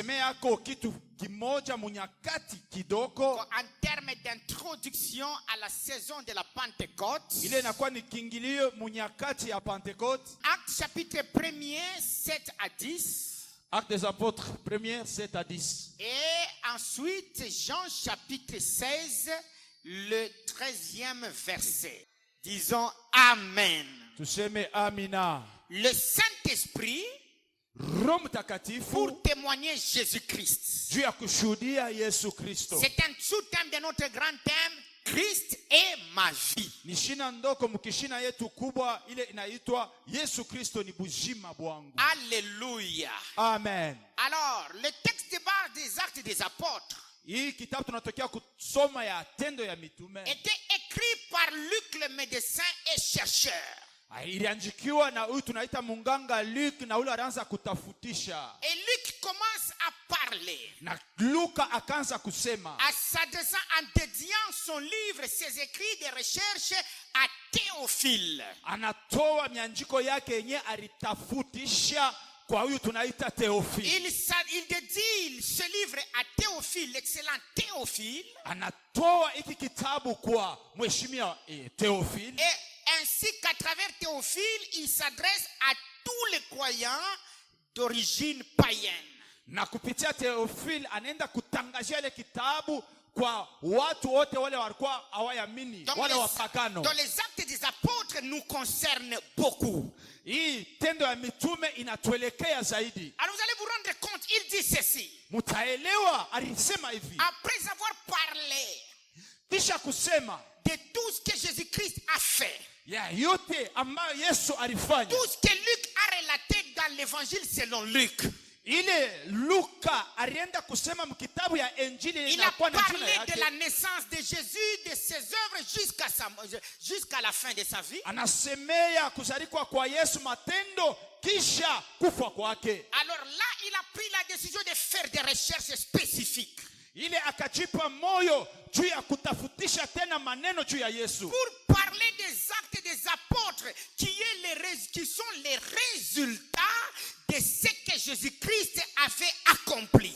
anasemea kitu kimoja munyakati kidogo. En termes d'introduction à la saison de la Pentecôte. Ile inakuwa ni kiingilio munyakati ya Pentecôte. Actes chapitre 1er 7 à 10. Actes des Apôtres 1er 7 à 10. Et ensuite Jean chapitre 16 le 13e verset. Disons Amen. Tuseme amina. Le Saint-Esprit pour témoigner Jésus-Christ. Juu ya kushuhudia Yesu Kristo. C'est un sous-thème de notre grand thème, Christ est ma vie. Ni shina ndoko mukishina yetu kubwa ile inaitwa Yesu Kristo ni bujima bwangu. Alléluia. Amen. Alors, le texte de base des Actes des Apôtres hii kitabu tunatokea kusoma ya Tendo ya Mitume était écrit par Luc le médecin et chercheur. Iliandikiwa na huyu tunaita munganga Luc na ule anaanza kutafutisha. Et Luc commence à parler. Na Luka akaanza kusema. À s'adressant en dédiant son livre, ses écrits de recherche à Théophile. Anatoa miandiko yake yenye alitafutisha kwa huyu tunaita Théophile. Il dédie ce livre à Théophile, l'excellent Théophile. Anatoa hiki kitabu kwa mheshimiwa Théophile. Et ainsi qu'à travers Théophile, il s'adresse à tous les croyants d'origine païenne. Na kupitia Théophile anaenda kutangazia ile kitabu kwa watu wote wale walikuwa hawayamini, wale wapagano. Dans les Actes des Apôtres nous concerne beaucoup. Hii Tendo ya Mitume inatuelekea zaidi. Alors vous allez vous rendre compte, il dit ceci. Mutaelewa alisema hivi. Après avoir parlé kisha kusema de tout ce que Jésus-Christ a fait. Ya yote ambayo Yesu alifanya. Tout ce que Luc a relaté dans l'évangile selon Luc. Ile Luka alienda kusema mkitabu ya Injili il a parlé de la naissance de Jésus, de ses œuvres jusqu'à la fin de sa vie. Anasemea kuzaliwa kwa Yesu, matendo kisha kufa kwake. Alors là, il a pris la décision de faire des recherches spécifiques. Ile akajipa moyo juu ya kutafutisha tena maneno juu ya Yesu. Pour parler des Actes des Apôtres qui sont les résultats de ce que Jésus-Christ avait accompli.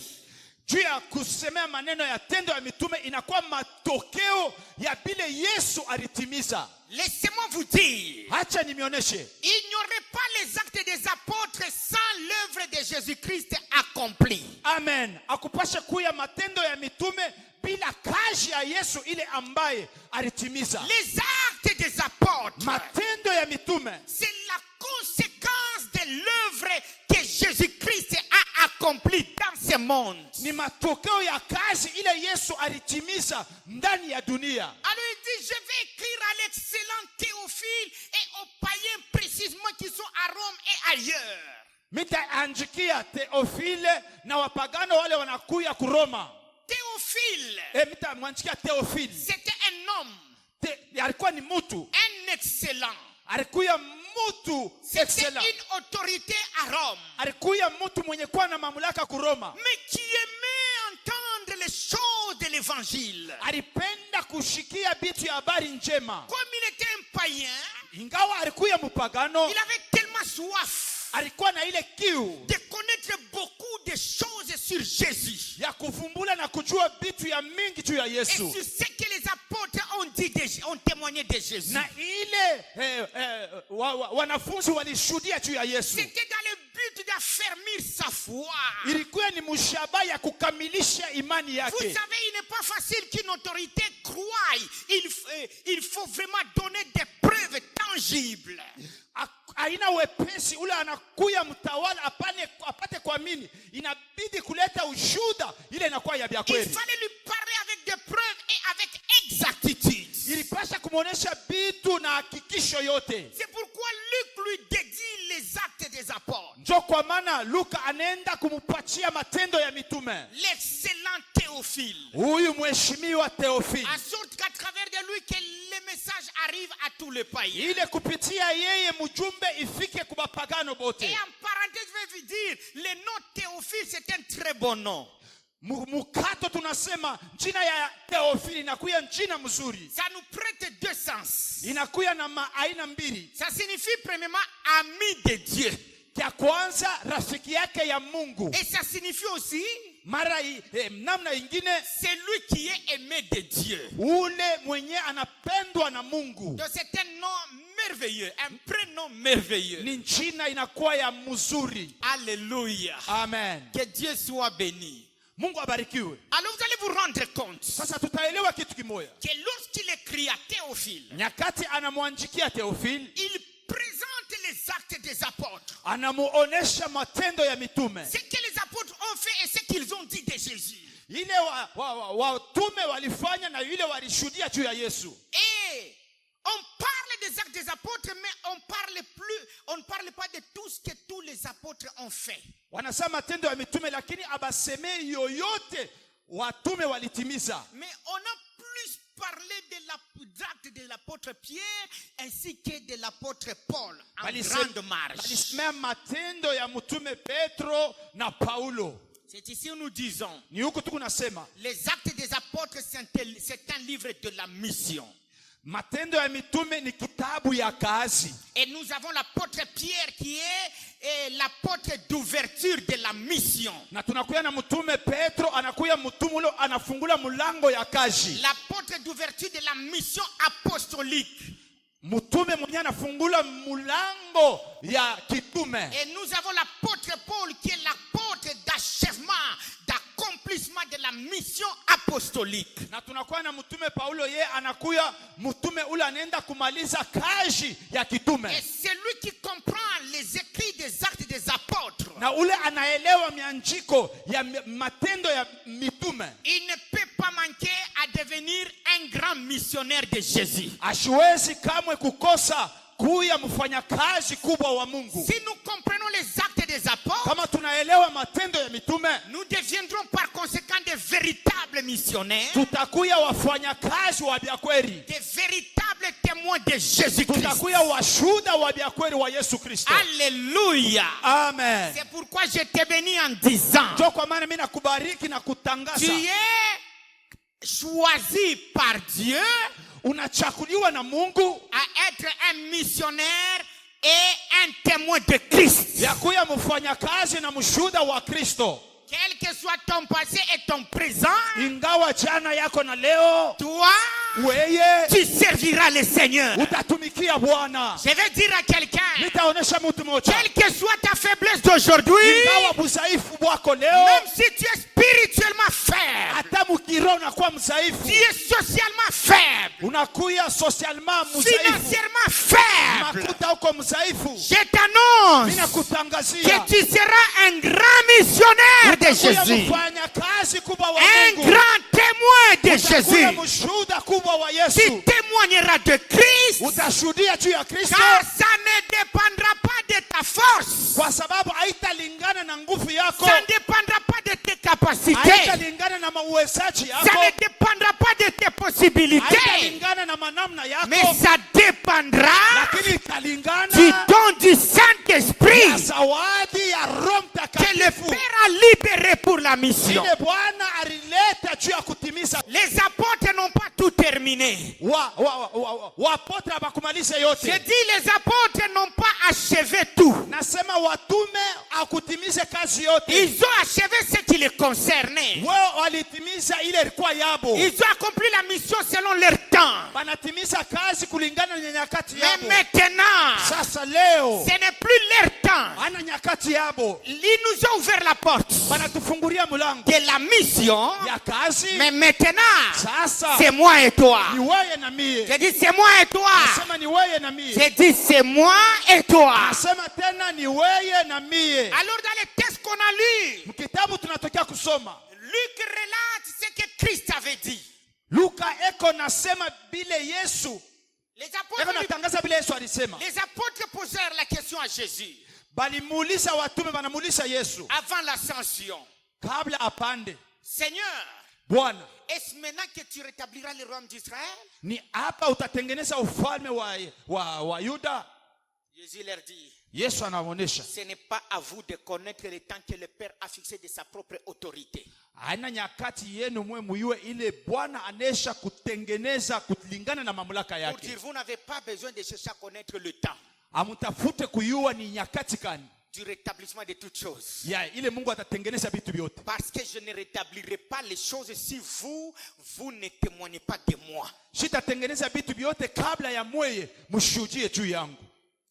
Juu ya kusemea maneno ya Tendo ya Mitume inakuwa matokeo ya bile Yesu alitimiza. Laissez-moi vous dire. Acha nimioneshe. Il n'y aurait pas les Actes des Apôtres sans l'œuvre de Jésus-Christ accomplie. Amen. Akupasha kuya matendo ya mitume bila kazi ya Yesu ile ambaye alitimiza. Les Actes des Apôtres. Matendo ya mitume. C'est la conséquence de l'œuvre que Jésus-Christ a accomplie dans ce monde. Ni matokeo ya kazi ile Yesu alitimiza ndani ya dunia. Alors il dit, je vais écrire à l'excellent Théophile et aux païens précisément qui sont à Rome et ailleurs. Mitaandikia Théophile na wapagano wale wanakuya ku Roma. Théophile. Mitamwandikia Théophile. C'était un homme. Alikuwa ni mtu. Un excellent. Alikuwa mtu excellent. C'était une autorité à Rome. Alikuwa mtu mwenye kuwa na mamlaka ku Roma. Mais qui aimait entendre les choses de l'évangile. Alipenda kushikia bitu ya habari njema. Comme il était un païen, ingawa alikuwa mpagano, il avait tellement soif alikuwa na ile kiu de connaître beaucoup de choses sur Jésus. Ya kuvumbula na kujua bitu ya mingi juu ya Yesu. Et sur ce que les apôtres ont témoigné de Jésus. Na ile wanafunzi walishuhudia juu ya Yesu. C'était dans le but d'affermir sa foi. Ilikuwa ni mshaba ya kukamilisha imani yake. Vous savez, il n'est pas facile qu'une autorité croie. Il faut vraiment donner des preuves tangibles. Aina wepesi ule anakuya mtawala apate kuamini, inabidi kuleta ushuda ile inakuwa ya kweli. Il fallait lui parler avec des preuves et avec exactitude. Ilipasha kumuonesha bitu na hakikisho yote. C'est pourquoi Luc lui dédie les Actes des Apôtres. Ndio kwa maana Luka anaenda kumupatia matendo ya mitume. L'excellent Théophile. Huyu mheshimiwa Théophile. En sorte qu'à travers de lui que le message arrive à tous les païens. Ile kupitia yeye mjumbe ifike kwa mapagano bote. Et en parenthèse, je vais vous dire, le nom Théophile c'est un très bon nom. Mukato tunasema jina ya Théophile inakuya jina mzuri. Ça nous prête deux sens. Inakuya na aina mbili. Ça signifie premièrement ami de Dieu. Kia kwanza rafiki yake ya Mungu. Et ça signifie aussi Mara namna ingine c'est lui qui est aimé de Dieu. ule mwenye anapendwa na Mungu. Donc c'est un nom merveilleux, un prénom merveilleux. Ni jina inakuwa ya mzuri. Alléluia. Amen. Que Dieu soit béni. Mungu abarikiwe. Alors vous allez vous rendre compte Sasa tutaelewa kitu kimoja. que lorsqu'il écrit à Théophile, Nyakati anamwandikia Theophile, il présente les actes des apôtres. anamuonesha matendo ya mitume. Ce que les apôtres ont fait et ce qu'ils ont dit de Jésus. Ile watume walifanya na ile walishuhudia juu ya Yesu. Et on parle des actes des apôtres, mais on ne parle pas de tout ce que tous les apôtres ont fait. Wanasema matendo ya mitume lakini abaseme yoyote watume walitimiza. Mais on a plus parlé des actes de l'apôtre Pierre ainsi que de l'apôtre Paul en grande marge. Walisema matendo ya mtume Petro na Paulo. C'est ici où nous disons, Ni huko tu kunasema les actes des apôtres c'est un livre de la mission. matendo ya mitume ni kitabu ya kazi. Et nous avons l'apôtre Pierre qui est l'apôtre d'ouverture de la mission. Na tunakuya na mtume Petro, anakuya mtume ule anafungula mlango ya kazi. L'apôtre d'ouverture de la mission apostolique. Mtume mwenye anafungula mlango ya kitume. Et nous avons l'apôtre Paul qui est l'apôtre d'achèvement, d'accomplissement de la mission apostolique. Na tunakuwa na mtume Paulo, ye anakuya mtume ule anaenda kumaliza kazi ya kitume. Et c'est lui qui comprend les écrits des actes des apôtres. Na ule anaelewa mianjiko ya matendo ya mitume. Il ne peut pas manquer à devenir un grand missionnaire de Jésus. Asiwezi kamwe kukosa kuya mfanyakazi kubwa wa Mungu. Si nous comprenons les actes des apôtres, Kama tunaelewa matendo ya mitume, nous deviendrons par conséquent des véritables missionnaires, tutakuya wafanyakazi wa byakweli. des véritables témoins de Jésus-Christ. Tutakuya washuhuda wa byakweli wa Yesu Kristo. Alléluia. Amen. C'est pourquoi je te bénis en disant, Ndio kwa maana mimi nakubariki na kutangaza. tu es choisi par Dieu Unachakuliwa na Mungu à être un missionnaire et un témoin de Christ. ya kuya mfanyakazi na mshuhuda wa Kristo. Quel que soit ton passé et ton présent, Ingawa jana yako na leo, toi, weye tu serviras le Seigneur. utatumikia Bwana. Je vais dire à quelqu'un, Nitaonesha mtu mmoja, quelle que soit ta faiblesse d'aujourd'hui, ingawa budhaifu bwako leo, même si tu es spirituellement faible, hata mkiroho unakuwa mdhaifu, tu es socialement faible, unakuya socialement mdhaifu, financièrement faible, makuta uko mdhaifu, je t'annonce ninakutangazia que tu seras un grand missionnaire de Jésus, mfanyakazi kubwa wa un Mungu, grand témoin de utakuwa Jésus. mshuhuda kubwa wa Yesu, Tu témoigneras de Christ, utashuhudia juu ya Kristo, car ça ne dépendra pas de ta force, kwa sababu haitalingana na nguvu yako, ça ne dépendra pas de tes capacités, haitalingana na mauwezaji ça yako, ne dépendra pas de tes possibilités, haitalingana na manamna mais yako, ça dépendra lakini italingana du don du Saint-Esprit na zawadi ya Roho que le Mtakatifu Père a libéré pour la mission. ile Bwana alileta juu ya kutimiza. Les apôtres n'ont pas tout terminé. Wapotre hawakumaliza Je yote. dis les apôtres n'ont pas achevé tout. Nasema watume hakutimiza kazi yote. Ils ont achevé ce qui les concernait. Wao walitimiza ile ilikuwa yabo. Ils ont accompli la mission selon leur temps. Wanatimiza kazi kulingana na nyakati Mais yabo. maintenant, Sasa leo ce n'est plus leur temps. ana nyakati yabo. Ils nous ont ouvert la porte Wanatufungulia mlango de la mission. ya kazi. Mais maintenant, Sasa c'est moi et toi. ni wewe na mie. Je dis c'est moi et toi. Nasema ni wewe na mie. Je dis c'est moi et toi. Nasema tena ni wewe na mie. Alors dans les textes qu'on a lus, Mkitabu tunatokea kusoma, Luc relate ce que Christ avait dit. Luka eko nasema bile Yesu. Les Eko apôtres, natangaza bile Yesu alisema. les apôtres posèrent la question à Jésus Balimuuliza watume, banamuuliza Yesu avant l'ascension. kabla apande, Seigneur, Bwana, est-ce maintenant que tu rétabliras le royaume d'Israël? ni hapa utatengeneza ufalme wa Yuda? Jésus leur dit, Yesu anaonesha ce n'est pas à vous de connaître le temps que le Père a fixé de sa propre autorité. haina nyakati yenu mwe muyue ile Bwana anesha kutengeneza kulingana na mamlaka Pour yake. dire, vous n'avez pas besoin de chercher à connaître le temps. Amutafute kuyua ni nyakati kani. du rétablissement de toutes choses. ya ile Mungu atatengeneza vitu vyote. Parce que je ne rétablirai pas les choses si vous ne témoignez pas de moi. Sitatengeneza vitu vyote kabla ya mweye mshuhudie juu yangu.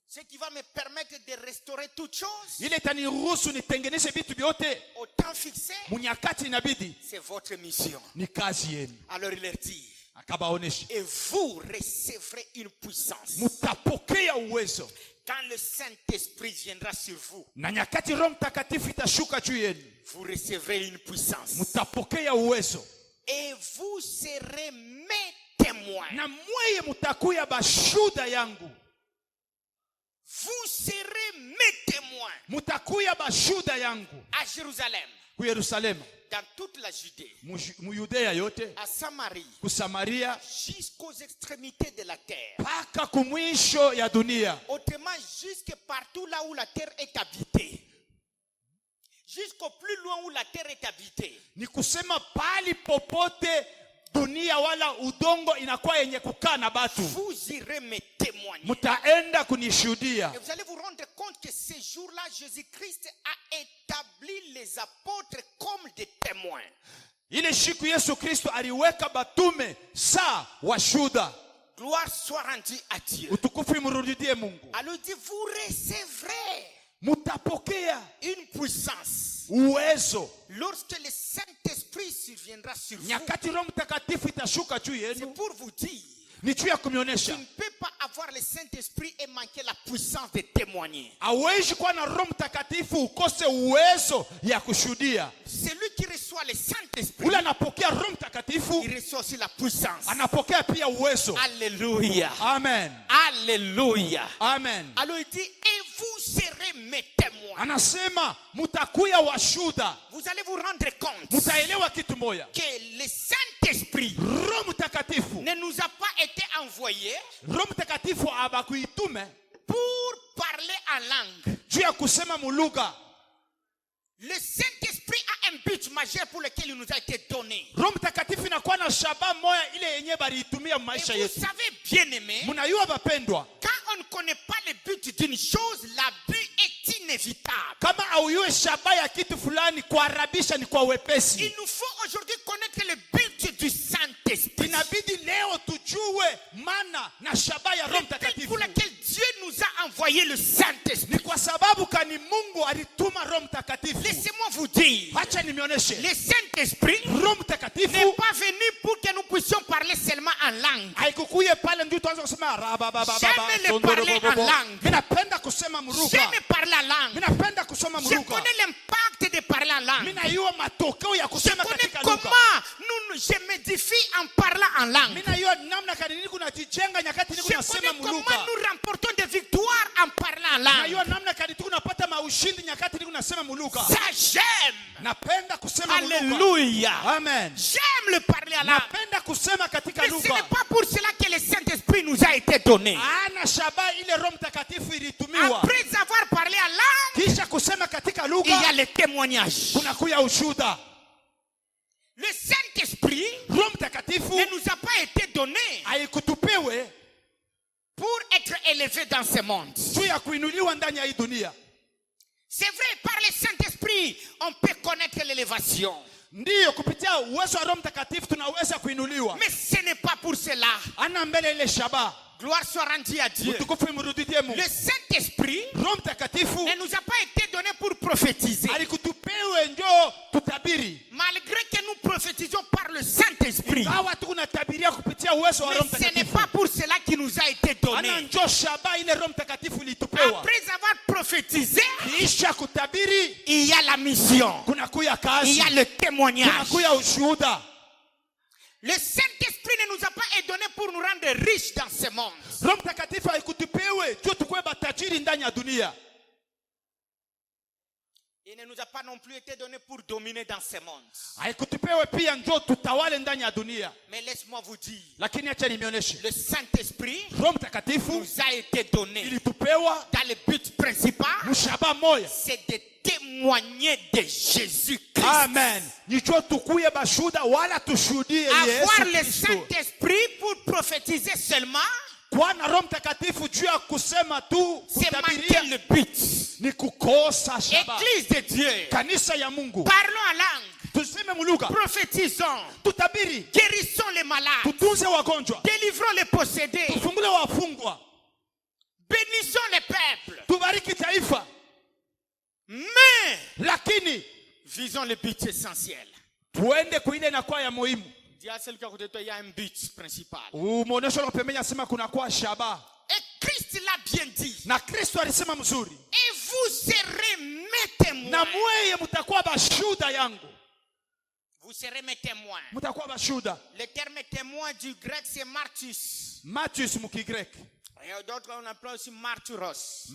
Ce qui va me permettre de restaurer toutes choses Ile itaniruhusu nitengeneze vitu vyote au temps fixé, munyakati inabidi, c'est votre mission. ni kazi yenu. Alors il leur dit, Akabaonesha, et vous recevrez une puissance mutapokea uwezo quand le Saint-Esprit viendra sur vous. na nyakati Roho Mtakatifu itashuka juu yenu, Vous recevrez une puissance mutapokea uwezo et vous serez mes témoins. na mweye mutakuya bashuda yangu. Vous serez mes témoins Mutakuya bashuda yangu à Jérusalem, ku Yerusalemu, dans toute la Judée, mu Yudea yote, à Samarie, ku Samaria, jusqu'aux extrémités de la terre. mpaka kumwisho ya dunia. Autrement, jusque partout là où la terre est habitée. Jusqu'au plus loin où la terre est habitée. Ni kusema pali popote dunia wala udongo inakuwa yenye kukaa na batu, Vous irez me témoigner. mutaenda kunishuhudia. Et vous allez vous rendre compte que ces jours-là, Jésus-Christ a établi les apôtres comme des témoins. Ile siku Yesu Kristo aliweka batume saa washuda. Gloire soit rendue à Dieu. Utukufu imrudie Mungu. Alors il dit, vous recevrez Mutapokea une puissance uwezo lorsque le Saint-Esprit surviendra sur vous. nyakati Roho Mtakatifu itashuka juu C'est yenu. pour vous dire, Ni juu ya tu kumionesha ne peux pas avoir le Saint-Esprit et manquer la puissance de témoigner. hawezi kuwa na Roho Mtakatifu ukose uwezo ya kushuhudia. Celui qui reçoit le Saint-Esprit, Ule anapokea Roho Mtakatifu il reçoit aussi la puissance. anapokea pia uwezo. Alléluia. Amen. Alléluia. Amen. Alors il dit, et vous serez mes témoins. Anasema mutakuya washuda. Vous allez vous rendre compte Mutaelewa kitu moja. que le Saint-Esprit Roho Mtakatifu, ne nous a pas été envoyé Roho Mtakatifu abakuitume pour parler en langue. juu ya kusema mulugha. Le Saint-Esprit a un but majeur pour lequel il nous a été donné. Roho Mtakatifu inakuwa na shabaha moja ile yenye baliitumia Et maisha vous yetu. savez, bien aimé, Mnayua bapendwa, quand on ne connaît pas le but d'une chose, l'abus est inévitable. kama auyue shabaha ya kitu fulani, kuharabisha ni kwa Il wepesi. nous faut aujourd'hui connaître le but du Saint-Esprit. Inabidi leo tujue maana na shabaha ya Roho Le but Mtakatifu. pour lequel Dieu nous a envoyé le Saint-Esprit. Ni kwa sababu kani Mungu alituma Roho Mtakatifu. Laissez-moi vous dire, Acha nimioneshe, le Saint-Esprit Roho n'est Mtakatifu pas venu pour que nous puissions parler seulement en langue. haikukuye pale ndio tuanze kusema J'aime le parler en langue. Mimi napenda kusema mruka. J'aime parler en langue. Mimi napenda kusoma Je mruka. connais l'impact de parler en langue. Mimi najua matokeo ya Je kusema connais katika comment lugha. je m'édifie en parlant en langue. Mimi najua namna kani niko najijenga nyakati niko Je nasema connais comment mruka. nous remportons des victoires en parlant en langue. Najua namna kani tuko napata maushindi nyakati niko nasema mruka. Ça j'aime. Napenda kusema mruka. Alléluia. Amen. J'aime le parler en langue. Napenda kusema katika Mais ce lugha. n'est pas pour cela que le Saint-Esprit nous a été donné. Ana shabaha ile Roho Mtakatifu ilitumiwa. Après avoir parlé en langue, Kisha kusema katika il y lugha a le témoignage. kunakuya ushuhuda. Le Saint-Esprit Roho Mtakatifu ne nous a pas été donné haikutupewe pour être élevé dans ce monde. juu ya kuinuliwa ndani ya hii dunia. C'est vrai, par le Saint-Esprit, on peut connaître l'élévation. Ndiyo, kupitia uwezo wa Roho Mtakatifu tunaweza kuinuliwa. Mais ce n'est pas pour cela. Ana mbele ile shabaha. Gloire soit rendue à Dieu. Utukufu imrudie Mungu. Le Saint-Esprit Roho Mtakatifu ne nous a pas été donné pour prophétiser. alikutupewe njo tutabiri. Malgré que nous prophétisons par le Saint-Esprit. Hawa tunatabiria kupitia uwezo wa Roho Mais ce n'est Mtakatifu. pas pour cela qu'il nous a été donné. Ana njo shabaha ile Roho Mtakatifu ilitupewa. Après avoir prophétisé, Kisha kutabiri il y a la mission. kunakuya Il y kazi. a le témoignage. Kunakuya ushuhuda. Le Saint-Esprit ne nous a pas été donné pour nous rendre riches dans ce monde. Roho Mtakatifu haikutupewe juu tukue batajiri ndani ya dunia. Il ne nous a pas non plus été donné pour dominer dans ce monde. Haikutupewe pia njo tutawale ndani ya dunia. Mais laisse-moi vous dire, Lakini acha nimeoneshe. le Saint-Esprit Roho Mtakatifu nous a été donné ilitupewa dans le but principal, mshaba moya. c'est de témoigner de Jésus-Christ. Amen. Nicho tukuye bashuda wala tushuhudie Avoir le Yesu Kristo. Saint-Esprit pour prophétiser seulement, Kuwa na Roho Mtakatifu juu ya kusema tu c'est kutabiria manquer le but. ni kukosa shaba. Église de Dieu. Kanisa ya Mungu, Parlons en langue. tuseme muluga, Prophétisons. tutabiri, Guérissons les malades. tutunze wagonjwa, Délivrons les possédés. tufungule wafungwa, Bénissons les peuples. tubariki taifa. Mais Lakini visons le but essentiel. tuende kuile inakuwa ya muhimu. Dis à celui qui est à côté de toi, il y a un but principal. Muonesho la pembeni asema kuna kwa shaba. Et Christ l'a bien dit. Na Kristo alisema mzuri. Et vous serez mes témoins. Na mweye mutakuwa bashuda yangu. Vous serez mes témoins. Mutakuwa bashuda. Le terme témoin du grec c'est martus. Martus mukigrek. Et d'autres on appelle aussi martyros.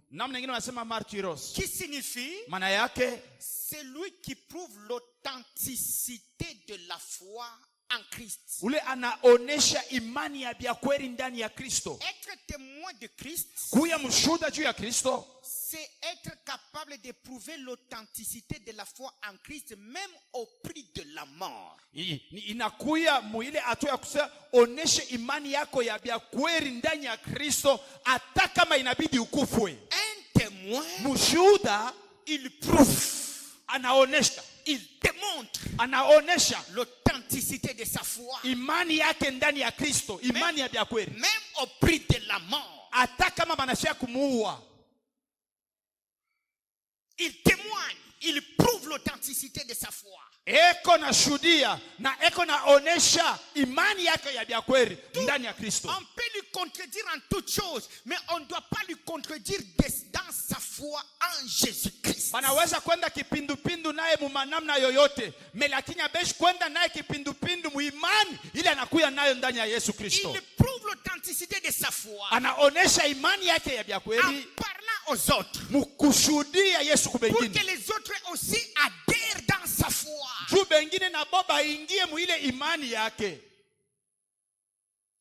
Namna nyingine wanasema martyros. Qui signifie Maana yake celui qui prouve l'authenticité de la foi en Christ. ule anaonesha imani ya kweli ndani ya Kristo. Être témoin de Christ, Kuya mshuda juu ya Kristo, c'est être capable de prouver l'authenticité de la foi en Christ même au prix de la mort. inakuya muile hatua ya kusema oneshe imani yako ya kweli ndani ya Kristo hata kama inabidi ukufwe. Un témoin, Mshuda il prouve, anaonesha, il démontre anaonesha l'authenticité de sa foi imani yake ndani ya Kristo, imani ya kweli même au prix de la mort. hata kama banashia kumuua. Il témoigne, il prouve l'authenticité de sa foi. Eko na shuhudia na eko na onesha imani yake ya kweli ndani ya Kristo. On peut lui contredire en toutes choses, mais on ne doit pas lui contredire dans sa foi en Jésus-Christ. Wanaweza kwenda kipindupindu naye mumanamna yoyote, lakini abeshi kwenda naye kipindupindu muimani ile anakuya nayo ndani ya Yesu Kristo. Il prouve l'authenticité de sa foi Anaonesha imani yake ya en kweli parlant aux autres, mukushuhudia Yesu pour que kubengine. les autres aussi adhèrent dans sa foi. Juu bengine na boba ingie muile imani yake.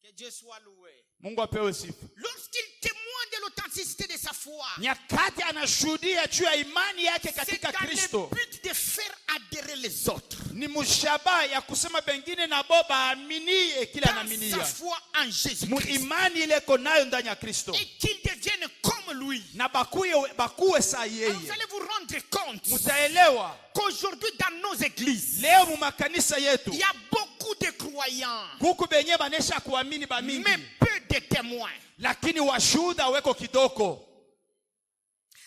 Que Dieu soit loué. Mungu apewe sifa. Lorsqu'il témoigne de l'authenticité de sa foi, Nyakati anashuhudia juu ya imani yake c'est katika dans Kristo, le but de faire adhérer les autres ni mushaba ya kusema bengine na boba aminie kila dans sa anaminia foi en mu Jésus-Christ imani ile iko nayo ndani ya Kristo, et qu'ils deviennent comme lui. na bakuwe saa Alors yeye. vous allez vous rendre compte Mutaelewa qu'aujourd'hui dans nos églises, leo mu makanisa yetu il y a beaucoup de croyants, huku benye banesha kuamini mais bamingi, peu de témoins. lakini washuhuda weko kidogo.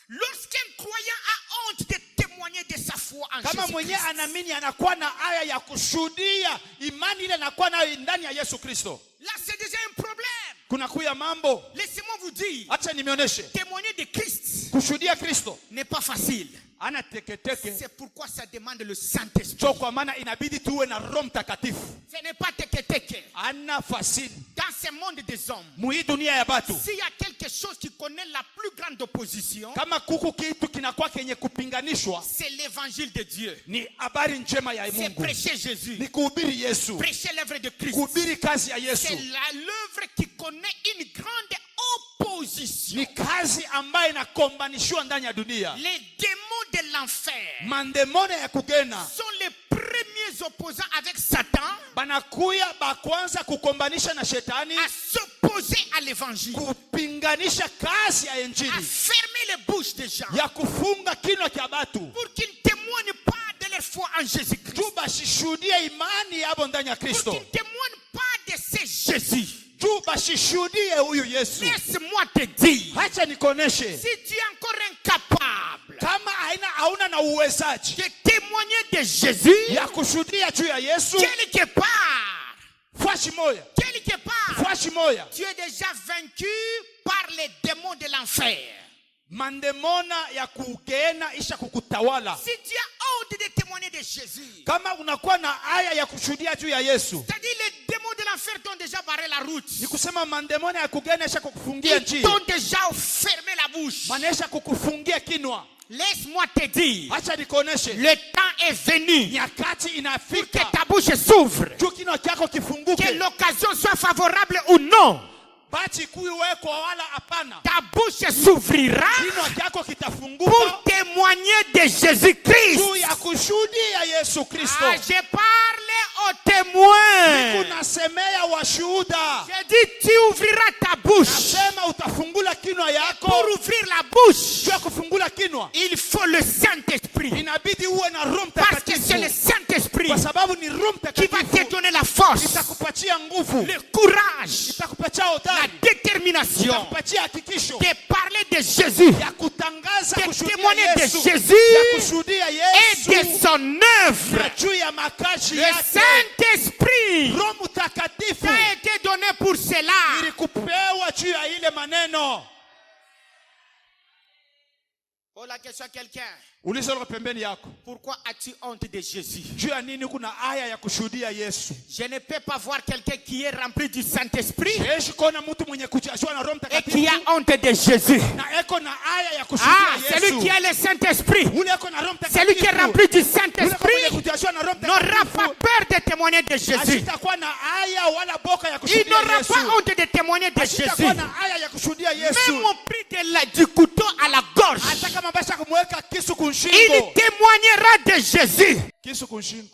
Lorsqu'un croyant a honte de témoigner de sa foi en Kama mwenye Jésus-Christ, anamini anakuwa na aya ya kushuhudia imani ile anakuwa nayo ndani ya Yesu Kristo, là c'est déjà un problème. kuna kuya mambo. Laissez-moi vous dire, Acha nimeoneshe témoigner de Christ kushuhudia Kristo n'est pas facile. ana teketeke. C'est pourquoi ça demande le Saint-Esprit. Jo, kwa maana inabidi tuwe na Roho Mtakatifu. Ce n'est pas teke-teke. Ana fasili Dans ce monde des hommes, muhii dunia ya batu, s'il y a quelque chose qui connaît la plus grande opposition, kama kuku kitu kinakuwa kenye kupinganishwa, c'est l'évangile de Dieu. ni habari njema ya C'est Mungu, prêcher Jésus, ni kuhubiri Yesu, prêcher l'œuvre de Christ. kuhubiri kazi ya Yesu. C'est l'œuvre qui connaît une grande opposition. Ni kazi ambayo inakombanishwa ndani ya dunia. Les démons de l'enfer Mandemone ya kugena sont les premiers opposants avec Satan banakuya bakwanza kukombanisha na shetani, à s'opposer à l'évangile, kupinganisha kazi ya à Injili, fermer les bouches des gens ya kufunga kinywa kya batu pour qu'ils ne témoignent pas de leur foi en Jésus-Christ, juu bashishuhudie imani yabo ndani ya pour Kristo, qu'ils ne témoignent pas de ce Jésus. juu bashishuhudie huyu Yesu. Laisse-moi te dire, Hacha nikoneshe si tu es encore incapable kama hauna na uwezaji de témoigner de Jésus, ya kushuhudia juu ya Yesu, quelque part, fashi moya, fashi moya, tu es déjà vaincu par les démons de l'enfer. mandemona ya kugena isha kukutawala. Si tu as honte de témoigner de Jésus, Kama unakuwa na aya ya kushuhudia juu ya Yesu, c'est-à-dire les démons de l'enfer t'ont déjà barré la route. ni kusema mandemona ya kugena isha kukufungia Ils njia, t'ont déjà fermé la bouche. manesha kukufungia kinwa. Laisse-moi te dire, Acha nikoneshe le temps est venu nyakati pour que inafika ta bouche s'ouvre, juu kinwa kyako que kifunguke, l'occasion soit favorable ou non. bati kuiwekwa wala hapana, Ta bouche s'ouvrira kinwa kyako pour kitafunguka témoigner de Jésus-Christ. juu ya kushuhudia Yesu Kristo. Ah, je parle aux témoins. Kunasemea washuhuda. J'ai dit, tu ouvriras ta bouche. Nasema utafungula kinywa Pour yako. ouvrir la bouche, Jua kufungula kinywa. il faut le Saint-Esprit. Inabidi uwe na Roho Parce que c'est le Mtakatifu. Saint-Esprit Kwa sababu ni Roho qui va te Mtakatifu donner la force, itakupatia nguvu, le courage, itakupatia la hodari, détermination itakupatia hakikisho de parler de Jésus ya kutangaza de kushuhudia témoigner de Yesu, Jésus ya kushuhudia et Yesu de son œuvre. na juu ya makazi Le yake. Saint-Esprit Roho Mtakatifu t'a été donné pour cela. ilikupewa juu ya ile maneno. Pose la question à quelqu'un. Uliza loko pembeni yako, Pourquoi as-tu honte de Jésus? juu ya nini kuna aya ya kushuhudia Yesu? Je ne peux pas voir quelqu'un qui est rempli du Saint-Esprit Yesu kona mtu mwenye kujazwa na Roho et qui a Mtakatifu honte de Jésus. na eko na aya ya Ah, kushuhudia celui qui Yesu. a le Saint-Esprit, Ule eko na Roho celui qui est Mtakatifu, rempli du ule eko mwenye Saint-Esprit, kujazwa na Roho n'aura pas Mtakatifu peur de témoigner de Jésus. asitakuwa na aya wala boka ya Il kushuhudia n'aura Yesu. pas honte de témoigner de Jésus. Asitakuwa na aya ya kushuhudia Yesu. Même au prix du couteau à la gorge, Hata kama basha kumweka kisu il kunshingo, témoignera de Jésus. kisu kunshingo,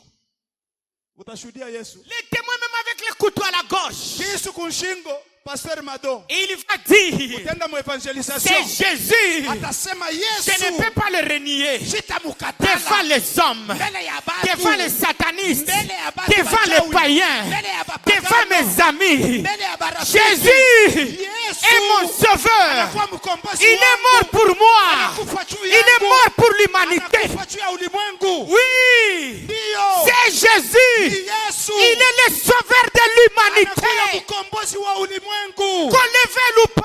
utashuhudia Yesu. Les témoins même avec le couteau à la gorge, Kisu kunshingo, Pasteur Mado il va dire, tenda mu evangelisation, c'est Jésus. atasema Je Yesu ne peux pas le renier devant sitamukatala les hommes, mbele ya devant les batu, satanistes, mbele ya batu devant les wachawi, païens, mbele ya devant bapagano, mes amis. mbele ya barafiki. Jésus Yesu est mon sauveur. anakuwa mkombozi Il est wangu. mort pour moi. Anakufa juu Il est yangu. mort pour l'humanité. Anakufa juu ya ulimwengu. Oui, Ndio. c'est Ni Jésus. Yesu. Il est le sauveur de Anakuwa l'humanité. mkombozi wa ulimwengu. Qu'on le veuille ou pas,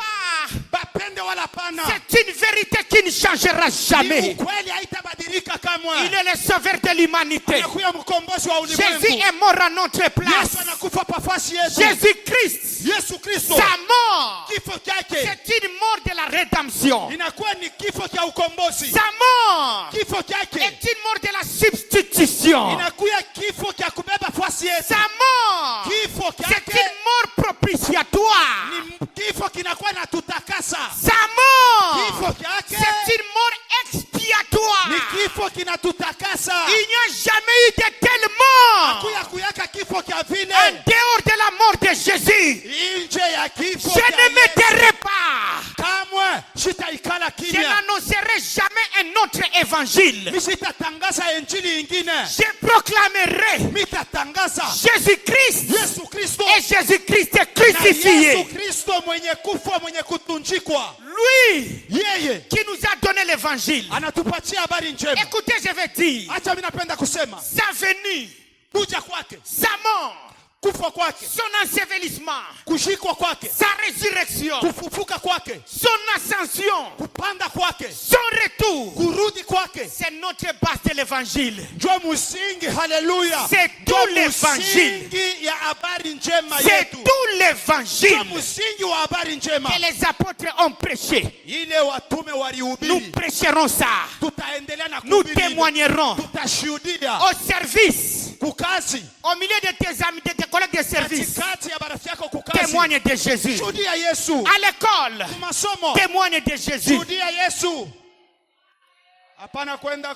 Bapende wala pana. c'est une vérité qui ne changera Ni jamais. ukweli haitabadilika kamwe. Il est le sauveur de l'humanité. Anakuwa mkombozi wa Jésus ulimwengu. est mort à notre place. Yesu anakufa pafasi yetu. Jésus-Christ, Yesu Kristo sa mort, kifo chake c'est une mort de la rédemption. inakuwa ni kifo cha ukombozi. Sa mort Kifo chake est une mort de la substitution. inakuwa kifo cha kubeba fasi yetu. Sa mort, Kifo c'est chake une mort propitiatoire. ni kifo kinakuwa na tutakasa. Sa mort, Kifo chake c'est une mort expiatoire. ni kifo kinatutakasa. Il n'y a jamais eu de telle mort Kuya kuyaka kifo cha vile en dehors de la mort de Jésus. nje ya kifo Je cha ne me Yesu. tairai pas. Kamwe sitaikala Je kimya. n'annoncerai jamais un autre évangile. Mitatangaza injili ingine. Je proclamerai Mitatangaza Jésus-Christ Yesu Kristo et Jésus-Christ na crucifié. Yesu Kristo mwenye kufa mwenye kutunjikwa. Lui Yeye qui nous a donné l'évangile. anatupatia habari njema. Écoutez, je vais dire, Acha mimi napenda kusema sa venue, kuja kwake, sa mort, kufa kwake, son ensevelissement, kushikwa kwake, sa résurrection, kufufuka kwake, son ascension, kupanda kwake, son retour, kurudi kwake, c'est notre base de l'évangile. ndio msingi. Haleluya! C'est Ndio tout l'évangile. msingi ya habari njema C'est yetu, tout ndio l'évangile msingi wa habari njema que les apôtres ont prêché. ile watume Nous walihubiri. prêcherons ça. Tutaendelea na Nous kuhubiri, témoignerons tutashuhudia au service, kukazi, au milieu de tes amis, de tes collègues de service. katikati ya barafiki yako kukazi, Témoigne de Jésus. shuhudia Yesu. À l'école, Masomo, témoigne de Jésus. shuhudia Yesu. Hapana kwenda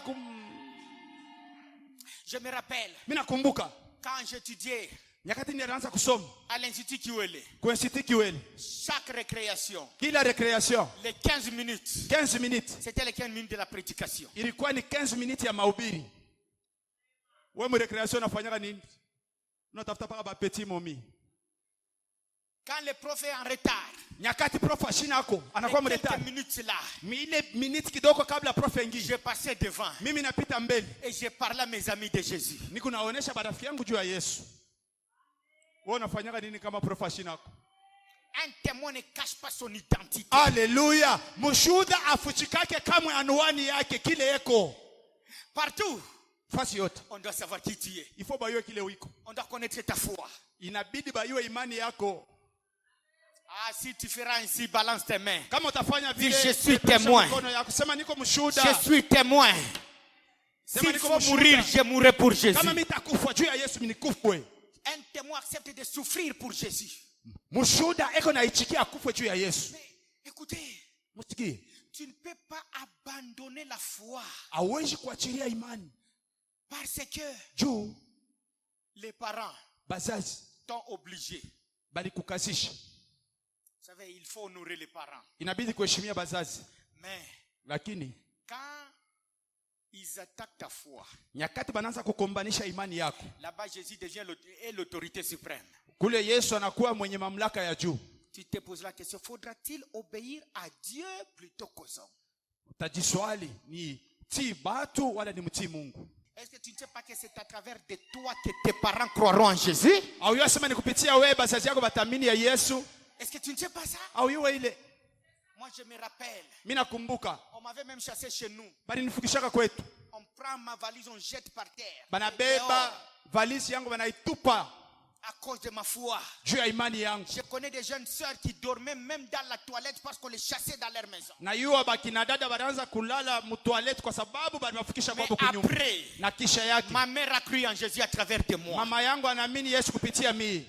Je me rappelle mimi nakumbuka quand j'étudiais nyakati nilianza kusoma à l'Institut Kiwele, kwa Institut Kiweli, chaque récréation, kila recreation les 15 minutes, 15 minutes c'était les 15 minutes de la prédication. ilikuwa ni 15 minutes ya mahubiri. Wewe mu recreation unafanyaga nini? Unatafuta paka ba petit momi. Quand le prof est en retard, Nyakati prof ashina yako anakuwa mu les retard. quelques minutes là, Ile minutes kidogo kabla prof ingie, je passais devant mimi napita mbele, et je parlais à mes amis de Jésus. niko naonesha barafiki yangu juu ya Yesu. Wewe unafanyaga nini kama prof ashina yako? Un témoin ne cache pas son identité. Haleluya! Mshuhuda afuchikake kamwe anwani yake kile eko. Partout, Fasi yote on doit savoir qui tu es. il faut bayue kile wiko. On doit connaître ta foi. Inabidi bayue imani yako. Ah, si tu feras ainsi, balance tes mains. Kama utafanya vile, Je suis peperusha témoin. mikono yako. Sema niko mshuhuda. Je suis témoin. Sema S'il niko faut mshuhuda. mourir, je mourrai pour Jésus. Kama mitakufa juu ya Yesu mimi nikufwe. Un témoin accepte de souffrir pour Jésus. Mshuhuda eko naichikia akufwe juu ya Yesu. Mais écoutez, Msikie. tu ne peux pas abandonner la foi Hawezi kuachilia imani. parce que Juu Les parents bazazi t'ont obligé. balikukazisha. Vous savez, il faut honorer les parents. Inabidi kuheshimia bazazi. Mais Lakini quand ils attaquent ta foi, nyakati banaanza kukombanisha imani yako, là-bas Jésus devient l'autorité suprême. kule Yesu anakuwa mwenye mamlaka ya juu. Tu te poses la question, faudra-t-il obéir à Dieu plutôt qu'aux hommes? Utajiswali, ni tii batu wala ni mtii Mungu? Est-ce que tu ne sais pas que c'est à travers de toi que tes parents croiront en Jésus? Au yasema ni kupitia wewe bazazi yako batamini ya Yesu? Est-ce que tu ne sais pas ça? Au iwe ile? Moi je me rappelle, Mimi nakumbuka on m'avait même chassé chez nous. bali nifikishaka kwetu, On prend ma valise, on jette par terre. banabeba valisi yangu banaitupa À cause de ma foi. juu ya imani yangu. Je connais des jeunes sœurs qui dormaient même dans la toilette parce qu'on les chassait dans leur maison. Na yuwa bakina dada banaanza kulala mtoilet kwa sababu baliwafikisha Mais kwao kunyumba. après, Na kisha yake ma mère a cru en Jésus à travers de moi. mama yangu anaamini Yesu kupitia mimi.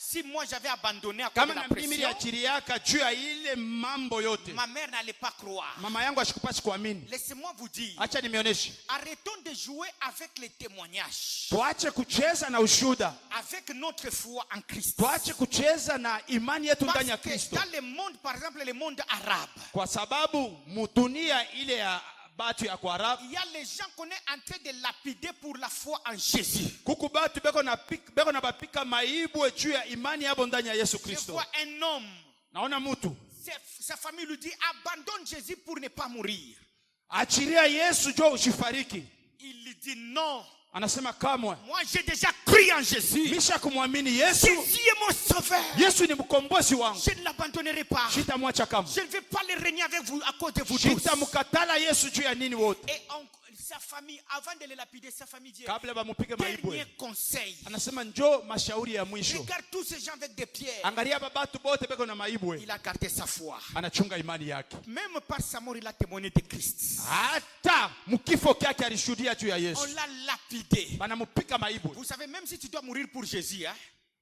Si moi j'avais abandonné à cause Kama de la na mimi pression, niliachiliaka juu ya ile mambo yote, ma mère n'allait pas croire. mama yangu ashikupasi kuamini. Laissez-moi vous dire, Acha nimeoneshe, arrêtons de jouer avec les témoignages, tuache kucheza na ushuda, avec notre foi en Christ. tuache kucheza na imani yetu Parce ndani ya que Kristo, dans le monde, par exemple le monde arabe, kwa sababu mudunia ile ya batu ya Kuarabu il y a les gens qu'on est en train de lapider pour la foi en Jésus. kuku batu beko na bapika maibwe juu ya imani yabo ndani ya Yesu Je Kristo. vois un homme, Naona mutu sa famille lui dit abandonne Jésus pour ne pas mourir. achilia Yesu jo ushifariki. Il lui dit non, Anasema kamwe, moi j'ai déjà cru en Jésus. misha kumwamini Yesu. Jésus est mon sauveur. Yesu ni mkombozi wangu, Je ne l'abandonnerai pas. sitamwacha kamwe. Je ne vais pas le régner avec vous à cause de vous tous. Sitamkatala Yesu juu ya nini wote. Et sa famille, avant de le lapider, sa famille dit Kabla bamupige dernier maibwe, conseil. anasema njoo mashauri ya mwisho. Regarde tous ces gens avec des pierres. Angalia babatu bote beko na maibwe, Il a gardé sa foi. anachunga imani yake. Même par sa mort, il a témoigné de Christ. Hata mkifo kyake alishuhudia juu ya On Yesu. l'a lapidé. Banamupika maibwe. Vous savez, même si tu dois mourir pour Jésus, hein,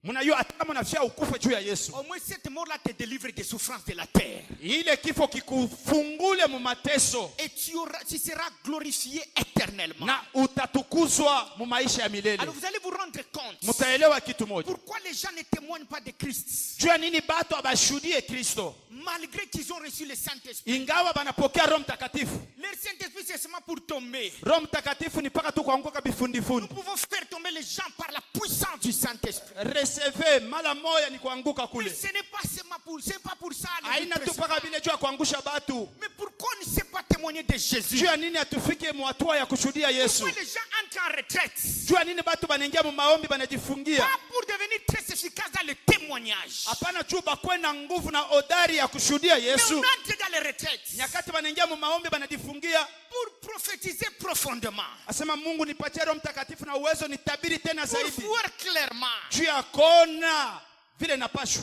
Mnajua hata kama unafia ukufe juu ya Yesu, au moins cette mort-là te délivre des souffrances de la terre. ile kifo kikufungule mu mateso Et tu seras glorifié éternellement. na utatukuzwa mu maisha ya milele. Alors vous allez vous rendre compte Mtaelewa kitu moja, pourquoi les gens ne témoignent pas de Christ. juu ya nini batu abashuhudie Kristo Malgré qu'ils ont reçu le Saint-Esprit. ingawa banapokea Roho Mtakatifu. Le Saint-Esprit, c'est seulement pour tomber. Roho Mtakatifu ni paka tu kuanguka Nous bifundifundi. pouvons faire tomber les gens par la puissance du Saint-Esprit. Receive mara moya ni kuanguka Mais kule. ce n'est pas seulement pour, c'est pas pour ça. les Haina tu personnes. paka vile juu ya kuangusha batu. Mais pourquoi on ne sait pas témoigner de Jésus? Juu ya nini atufike mu hatua ya kushuhudia Yesu? Pourquoi les gens entrent en retraite? Juu ya nini batu banaingia mu maombi banajifungia? Pas pour devenir très efficace dans le témoignage. Hapana, juu bakwe na nguvu na odari ya kushuhudia Mais Yesu. on entre dans les retraites Nyakati banaingia mu maombi banajifungia. pour prophétiser profondément. Asema Mungu nipatie Roho Mtakatifu na uwezo nitabiri tena Pour zaidi. voir clairement. Juu ya kona vile napashwa.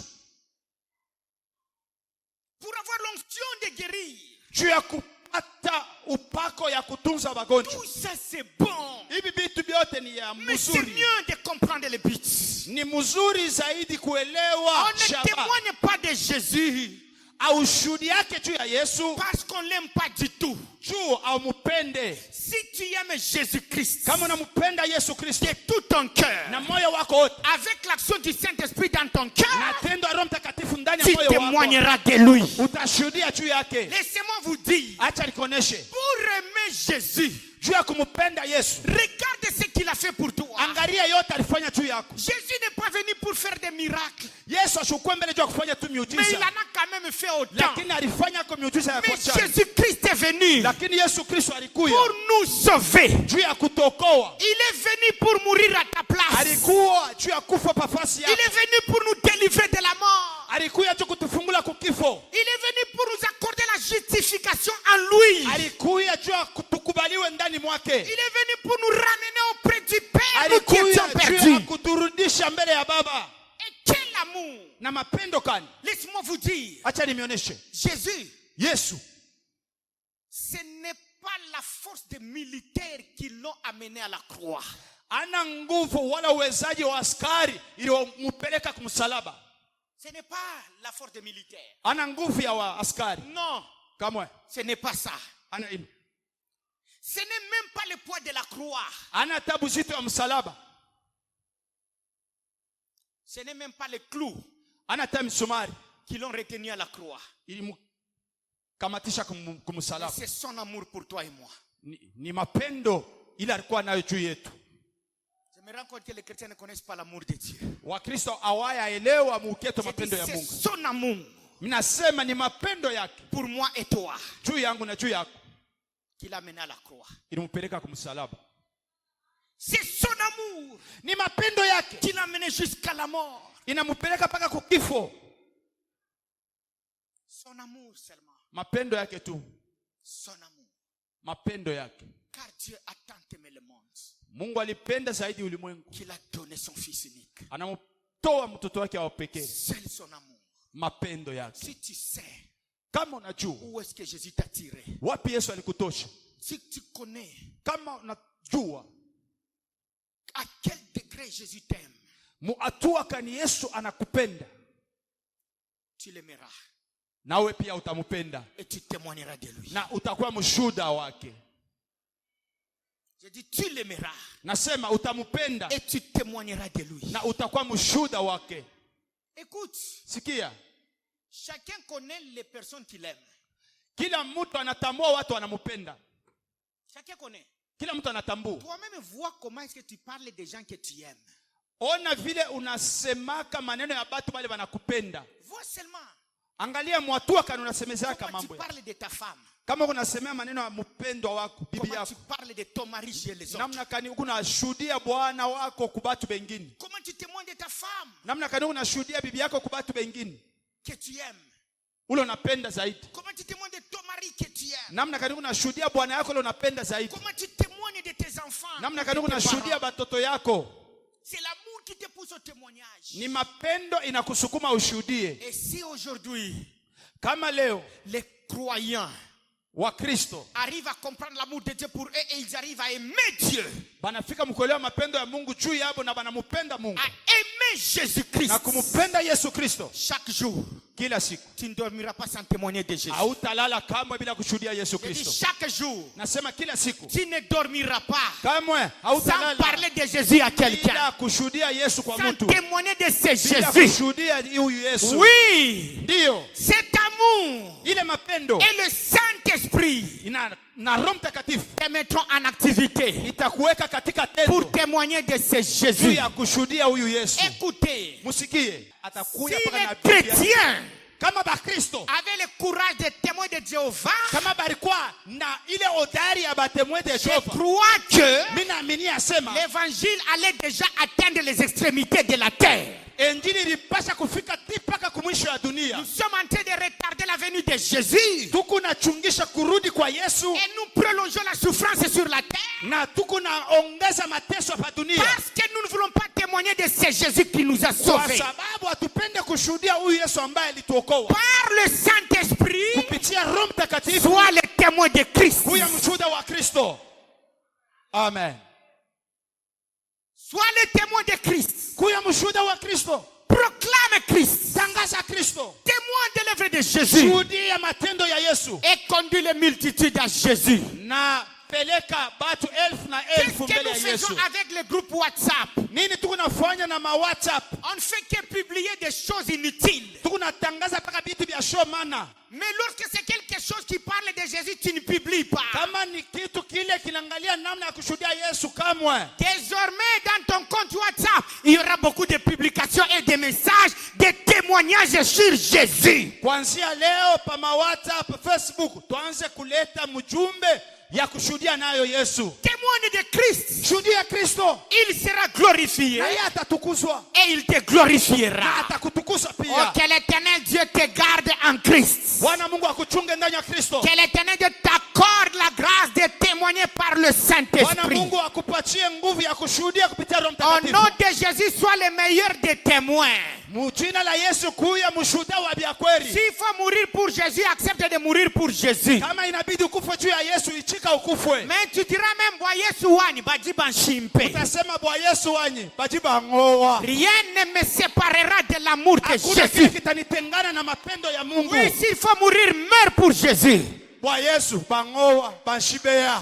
Pour avoir l'onction de guérir. Juu ya kupata upako ya kutunza wagonjwa. Tout ça c'est bon. Hivi vitu vyote ni ya Mais c'est mzuri. mieux de comprendre le but. Ni mzuri zaidi kuelewa On ne shaba témoigne pas de Jésus au shuhudi yake juu ya Yesu parce qu'on l'aime pas du tout. juu au mupende. Si tu aimes Jésus-Christ Kama unampenda Yesu Kristo de tout ton cœur, na moyo wako wote avec l'action du Saint-Esprit dans ton cœur, na tendo ya Roho Mtakatifu ndani ya tu moyo wako, témoigneras de lui. utashuhudia juu yake. Laissez-moi vous dire, Acha nikoneshe pour aimer Jésus, juu ya kumpenda Yesu. regarde ce qu'il a fait pour toi. Angalia yote alifanya juu yako. Jésus n'est pas venu pour faire des miracles, Yesu ashukue mbele juu ya kufanya tu mais il en miujiza, a quand même fait autant. lakini alifanya kwa miujiza ya Mais kocha. Jésus-Christ est venu Lakini Yesu Kristo alikuya pour nous sauver. juu ya kutokoa. Il est venu pour mourir à ta place. Alikuwa juu ya kufa pafasi Il yako. est venu pour nous délivrer de la mort. Alikuya juu kutufungula kukifo. Il est venu pour nous accorder la justification en lui. Alikuya juu ya tukubaliwe ndani Il mwake. est venu pour nous ramener auprès du Père, nous qui Alikuya étions juu ya perdus. kuturudisha mbele ya Baba. Et quel amour! Na mapendo kani. Laisse-moi vous dire, Acha nimeoneshe. Jésus, Yesu ce n'est pas la force des militaires qui l'ont amené à la croix. ana nguvu wala uwezaji wa askari iliyomupeleka kumsalaba. Ce n'est pas la force des militaires. Ana nguvu ya wa askari. Non, Kamwe. ce n'est pas ça. Ana Ce n'est même pas le poids de la croix. ana tabu zito ya msalaba. Ce n'est même pas les clous Anata msumari qui l'ont retenu à la croix. ilimkamatisha kumsalaba. C'est son amour pour toi et moi. Ni mapendo ile alikuwa nayo juu yetu. Je me rends compte que les chrétiens ne connaissent pas l'amour de Dieu. Wakristo hawayaelewa muketo mapendo ya C'est Mungu. son amour Minasema ni mapendo yake pour moi et toi juu yangu na juu yako qui l'a mené à la croix. ilimpeleka kumsalaba. C'est son amour Ni mapendo yake qui l'a mené jusqu'à la mort. inampeleka paka kukifo. Son amour seulement. Mapendo yake tu. Son amour. Mapendo yake. Car Dieu a tant aimé le monde Mungu alipenda zaidi ulimwengu. qu'il a donné son fils unique. Anamtoa mtoto wake wa pekee. Seul son amour. Mapendo yake. Si tu sais Kama unajua où est-ce que Jésus t'a tiré, wapi Yesu alikutosha, si tu connais kama unajua à quel degré Jésus t'aime, muatua kani Yesu anakupenda, tu l'aimeras nawe pia utamupenda et tu témoigneras de lui. na utakuwa mshuhuda wake. Je dis tu l'aimeras Nasema utamupenda et tu témoigneras de lui. na utakuwa mshuhuda wake. Écoute, Sikia, chacun connaît les personnes qu'il aime. kila mtu anatambua watu wanamupenda. Chacun connaît. Kila mtu anatambua. Toi-même vois comment est-ce que tu parles des gens que tu aimes. Ona vile unasemaka maneno ya batu wale wanakupenda. Vois seulement. Angalia mwatua kana unasemezaka Comment tu mambo. parles de ta femme. Kama unasemea maneno ya mpendwa wako, bibi Comment yako. tu parles de ton mari chez les autres. Namna kani unashuhudia bwana wako kubatu bengine. Comment tu témoignes de ta femme Namna kani unashuhudia bibi yako kubatu bengine. que tu aimes. Ule unapenda zaidi. Comment tu témoignes de ton mari que tu aimes. Namna kani unashuhudia bwana yako ule unapenda zaidi. Comment tu témoignes de tes enfants. Namna de kani tes unashuhudia parents. batoto yako. C'est l'amour qui te pousse au témoignage. Ni mapendo inakusukuma ushuhudie. Et si aujourd'hui, Kama leo les croyants wa Kristo arrivent à comprendre l'amour de Dieu pour eux et ils arrivent à aimer Dieu, banafika mkuelewa mapendo ya Mungu juu yabo na banamupenda Mungu à aimer Jésus-Christ, na kumupenda Yesu Kristo, chaque jour, kila siku tu ne dormiras pas sans témoigner de Jésus. hautalala kamwe bila kushuhudia Yesu Je dis Kristo. chaque jour, Nasema kila siku tu ne dormiras pas kamwe sans hautalala parler de Jésus à quelqu'un, bila kushuhudia Yesu kwa sans mtu, témoigner de ce bila Jésus. kushuhudia huyu Yesu. Oui, Ndio cet amour ile mapendo et le Saint-Esprit na Roho Mtakatifu te mettront en activité itakuweka katika pour tendo témoigner de ce juu Jésus. ya kushuhudia huyu Yesu. Écoutez, Musikie, si atakuya paka na les Biblia. chrétiens Kama Bakristo avaient le courage de témoins de Jéhovah, kama balikuwa na ile odari ya batemwe de je Jehova, crois que mimi naamini asema l'évangile allait déjà atteindre les extrémités de la terre. injili ilipasha kufika mpaka kumwisho ya dunia. Nous sommes en train de retarder la venue de Jésus Tuko nachungisha kurudi kwa Yesu et nous prolongeons la souffrance sur la terre na tuko naongeza mateso hapa dunia, parce que nous ne voulons pas témoigner de ce Jésus qui nous a kwa sauvés. sababu hatupende kushuhudia huyu Yesu ambaye alituokoa Par le Saint-Esprit, kupitia Roho Mtakatifu. sois le témoin de Christ. Huyu mshuhuda wa Kristo. Amen. Sois le témoin de Christ. Kuya mshuhuda wa Kristo. Proclame Christ. Tangaza Kristo. Témoin de l'œuvre de Jésus. Shuhudia matendo ya Yesu. Et conduis les multitudes à Jésus. Na peleka batu elfu na Qu'est-ce elfu que mbele nous ya faisons Yesu. avec le groupe WhatsApp? Nini tuko nafanya na ma WhatsApp? On ne fait que publier des choses inutiles. Tuko natangaza paka vitu vya show mana. Mais lorsque c'est quelque chose qui parle de Jésus, tu ne publies pas. Kama ni kitu kile kinaangalia namna ya kushuhudia Yesu kamwe. Désormais, dans ton compte WhatsApp, il y aura beaucoup de publications et de messages, de témoignages sur Jésus. Kuanzia leo pa ma WhatsApp, Facebook tuanze kuleta mjumbe ya kushuhudia nayo Yesu. Témoigne de Christ. Shuhudia Kristo. Il sera glorifié Na yeye atatukuzwa. et il te glorifiera. Na atakutukuza Oh, pia. que l'Éternel Dieu te garde en Christ. Bwana Mungu akuchunge ndani ya Kristo. Que l'Éternel Dieu t'accorde la grâce de témoigner par le Bwana Saint-Esprit. Mungu akupatie nguvu ya kushuhudia kupitia Roho Au Mtakatifu. nom de Jésus, sois le meilleur des témoins. Mujina la Yesu kuya mshuhuda wa vya kweli. S'il faut mourir pour Jésus, accepte de mourir pour Jésus. Kama inabidi ukufe juu ya Yesu, ichika ukufwe. Mais tu diras même, Bwa Yesu wani, baji banshimpe. Utasema Bwana Yesu wanyi, bajiba ngoa. Rien ne me séparera de l'amour de Hakuna kitu Jésus. kitanitengana na mapendo ya Mungu. Oui, s'il faut mourir, meurs pour Jésus. Bwana Yesu bangoa, banshibea.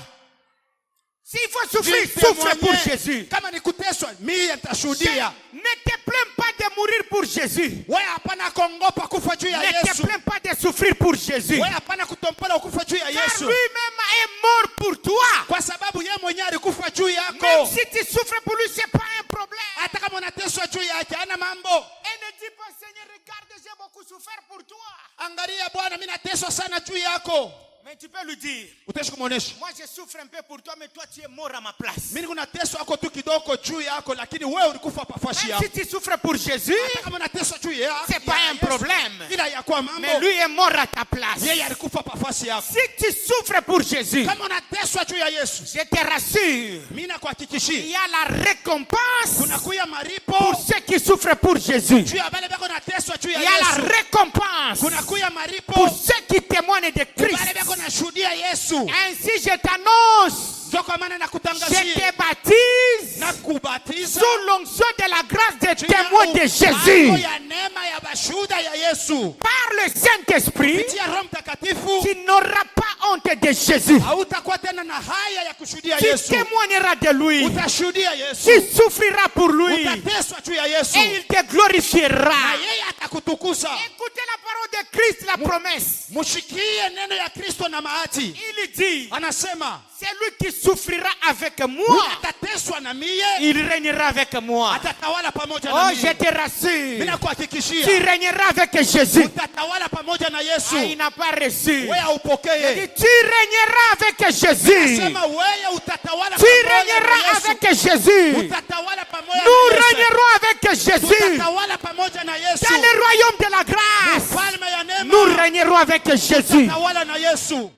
S'il faut souffrir, souffre pour Jésus. Kama ni kuteswa, mimi nitashuhudia. Ne te plains pas de mourir mourir pour Jésus. Wewe hapana kuogopa kufa juu ya Ne te Yesu. plains pas de souffrir pour Jésus. Wewe hapana kutompola kufa juu ya Car Yesu. lui-même est mort pour toi. Kwa sababu yeye mwenyewe alikufa juu Même yako. si tu souffres pour lui, c'est pas un problème. Hata kama unateswa juu yake hana mambo. Et ne dis pas, Seigneur, regarde, j'ai beaucoup souffert pour toi. Angalia Bwana, mimi nateswa sana juu yako. Mais tu peux lui dire, Utashi kumuonesha. moi je souffre un peu pour toi, mais toi tu es mort à ma place. Mimi niko nateswa yako tu kidogo juu yako, lakini wewe ulikufa pafashi Même yako. si tu souffres pour Jésus, Hata kama unateswa juu yako. c'est pas un problème. Ila yakuwa mambo. Mais lui est mort à ta place. Yeye alikufa pafashi yako. Si tu souffres pour Jésus, Kama unateswa juu ya Yesu, je te rassure, mimi il nakuhakikishia y a la récompense kunakuya maripo pour ceux qui souffrent pour Jésus. juu ya wale bako nateswa juu Il ya y a la Yesu. récompense Kunakuya maripo pour ceux qui témoignent de wale Christ. bako nashuhudia Yesu. Ainsi je t'annonce, Ndio kwa maana je nakutangazia te baptise na kubatiza sous l'onction de la grâce des juu ya témoins de upako Jésus. ya neema ya bashuhuda ya Yesu. Par le Saint-Esprit, Kupitia Roho Mtakatifu tu n'auras pas honte de Jésus. hautakuwa tena na haya ya kushuhudia Tu Yesu. témoigneras de lui. Utashuhudia Yesu. Tu souffriras pour lui. Utateswa juu ya Yesu. Et il te glorifiera. Na yeye atakutukuza. Écoutez la parole de Christ, la promesse. Mushikie neno ya Kristo na maati. Il dit, Anasema, c'est lui qui souffrira avec moi. huyu atateswa na mie, Il régnera avec moi. atatawala pamoja na Oh, mie. je te rassure. Mimi nakuhakikishia, Tu régneras avec Jésus. utatawala pamoja na Yesu. Ah, il n'a pas reçu. Wewe haupokee. Il dit, tu régneras avec Jésus. Sema wewe utatawala Tu pamoja régneras na Yesu. avec Jésus. Utatawala pamoja Nous na Yesu. régnerons avec Jésus. Utatawala pamoja na Yesu. Dans le royaume de la grâce, Falme ya neema. nous régnerons avec Jésus. Utatawala na Yesu.